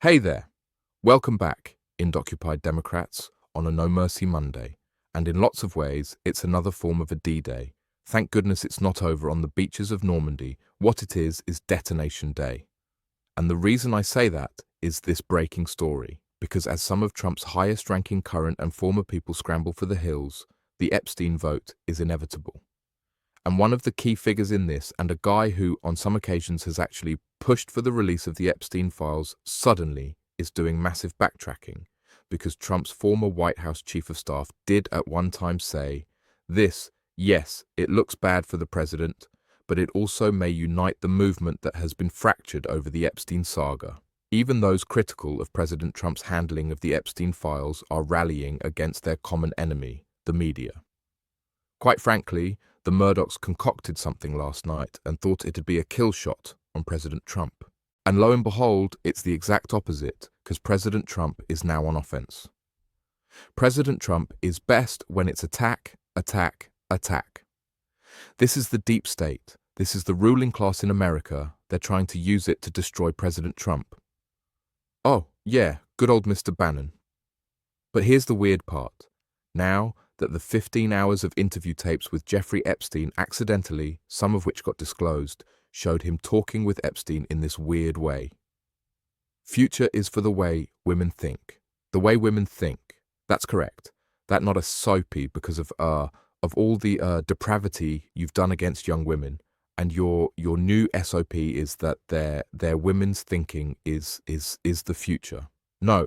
Hey there. Welcome back, Indoccupied Democrats, on a No Mercy Monday. And in lots of ways, it's another form of a D-Day. Thank goodness it's not over on the beaches of Normandy. What it is Detonation Day. And the reason I say that is this breaking story. Because as some of Trump's highest-ranking current and former people scramble for the hills, the Epstein vote is inevitable. And one of the key figures in this, and a guy who on some occasions has actually pushed for the release of the Epstein files, suddenly is doing massive backtracking because Trump's former White House chief of staff did at one time say, yes, it looks bad for the president, but it also may unite the movement that has been fractured over the Epstein saga. Even those critical of President Trump's handling of the Epstein files are rallying against their common enemy, the media. Quite frankly, the Murdochs concocted something last night and thought it'd be a kill shot on President Trump. And lo and behold, it's the exact opposite, because President Trump is now on offense. President Trump is best when it's attack, attack, attack. This is the deep state. This is the ruling class in America. They're trying to use it to destroy President Trump. Oh, yeah, good old Mr. Bannon. But here's the weird part. Now that the 15 hours of interview tapes with Jeffrey Epstein accidentally, some of which got disclosed, showed him talking with Epstein in this weird way. Future is for the way women think. The way women think. That's correct. That not a soapy because of all the depravity you've done against young women, and your new SOP is that their women's thinking is the future. No,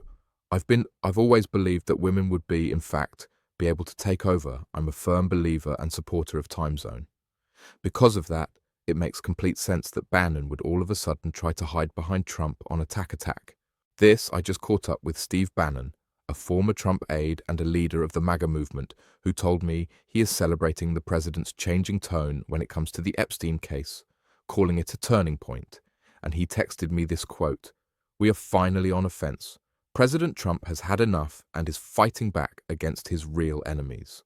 I've always believed that women would be, in fact, be able to take over. I'm a firm believer and supporter of time zone. Because of that, it makes complete sense that Bannon would all of a sudden try to hide behind Trump on attack. This, I just caught up with Steve Bannon, a former Trump aide and a leader of the MAGA movement, who told me he is celebrating the president's changing tone when it comes to the Epstein case, calling it a turning point. And he texted me this quote, "We are finally on offense. President Trump has had enough and is fighting back against his real enemies."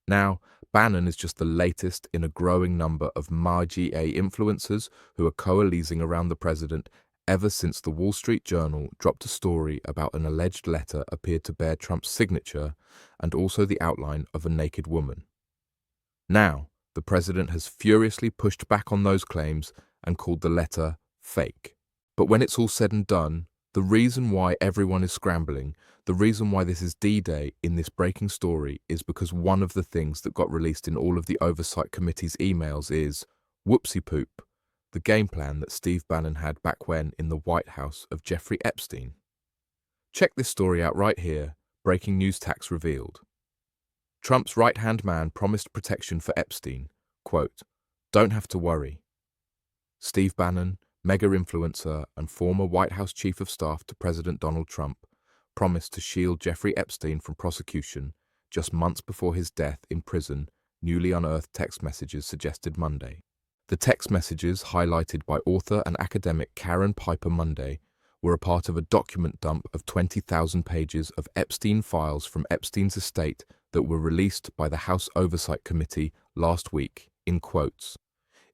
Now, Bannon is just the latest in a growing number of MAGA influencers who are coalescing around the president ever since the Wall Street Journal dropped a story about an alleged letter appeared to bear Trump's signature and also the outline of a naked woman. Now, the president has furiously pushed back on those claims and called the letter fake. But when it's all said and done, the reason why everyone is scrambling, the reason why this is D-Day in this breaking story is because one of the things that got released in all of the Oversight Committee's emails is, whoopsie poop, the game plan that Steve Bannon had back when in the White House of Jeffrey Epstein. Check this story out right here, breaking news tax revealed. Trump's right-hand man promised protection for Epstein, quote, "Don't have to worry." Steve Bannon, mega influencer and former White House chief of staff to President Donald Trump, promised to shield Jeffrey Epstein from prosecution just months before his death in prison, newly unearthed text messages suggested Monday. The text messages, highlighted by author and academic Karen Piper Monday, were a part of a document dump of 20,000 pages of Epstein files from Epstein's estate that were released by the House Oversight Committee last week, in quotes.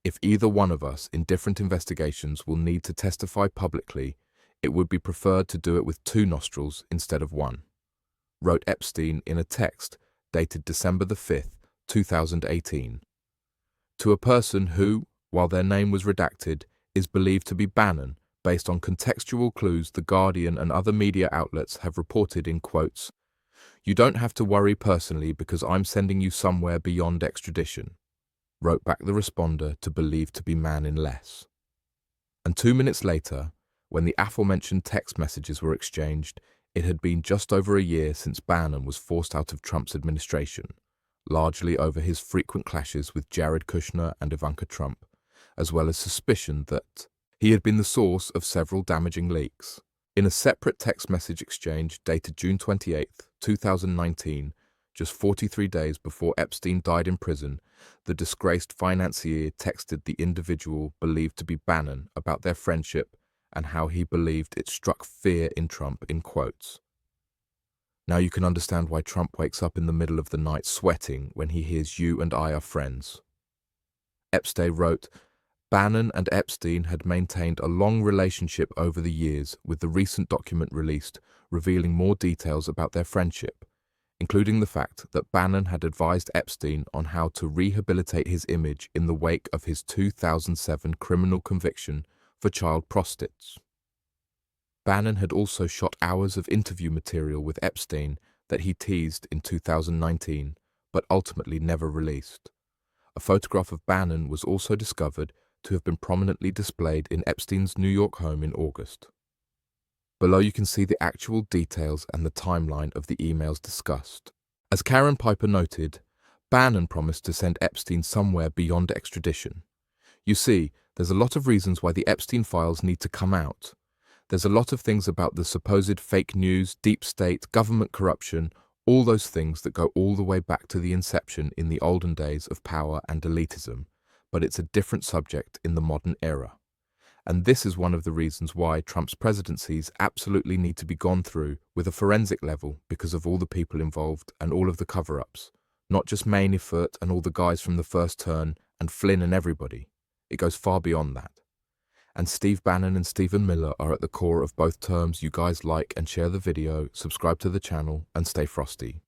"If either one of us in different investigations will need to testify publicly, it would be preferred to do it with 2 nostrils instead of 1, wrote Epstein in a text dated December the 5th, 2018. To a person who, while their name was redacted, is believed to be Bannon based on contextual clues The Guardian and other media outlets have reported in quotes, "You don't have to worry personally because I'm sending you somewhere beyond extradition," wrote back the responder to believed to be man in less. And 2 minutes later, when the aforementioned text messages were exchanged, it had been just over a year since Bannon was forced out of Trump's administration, largely over his frequent clashes with Jared Kushner and Ivanka Trump, as well as suspicion that he had been the source of several damaging leaks. In a separate text message exchange dated June 28, 2019, just 43 days before Epstein died in prison, the disgraced financier texted the individual believed to be Bannon about their friendship and how he believed it struck fear in Trump in quotes. Now you can understand why Trump wakes up in the middle of the night sweating when he hears you and I are friends. Epstein wrote, Bannon and Epstein had maintained a long relationship over the years, with the recent document released revealing more details about their friendship, including the fact that Bannon had advised Epstein on how to rehabilitate his image in the wake of his 2007 criminal conviction for child prostitutes. Bannon had also shot hours of interview material with Epstein that he teased in 2019, but ultimately never released. A photograph of Bannon was also discovered to have been prominently displayed in Epstein's New York home in August. Below you can see the actual details and the timeline of the emails discussed. As Karen Piper noted, Bannon promised to send Epstein somewhere beyond extradition. You see, there's a lot of reasons why the Epstein files need to come out. There's a lot of things about the supposed fake news, deep state, government corruption, all those things that go all the way back to the inception in the olden days of power and elitism, but it's a different subject in the modern era. And this is one of the reasons why Trump's presidencies absolutely need to be gone through with a forensic level because of all the people involved and all of the cover-ups, not just Manafort and all the guys from the first turn and Flynn and everybody. It goes far beyond that. And Steve Bannon and Stephen Miller are at the core of both terms. You guys like and share the video, subscribe to the channel, and stay frosty.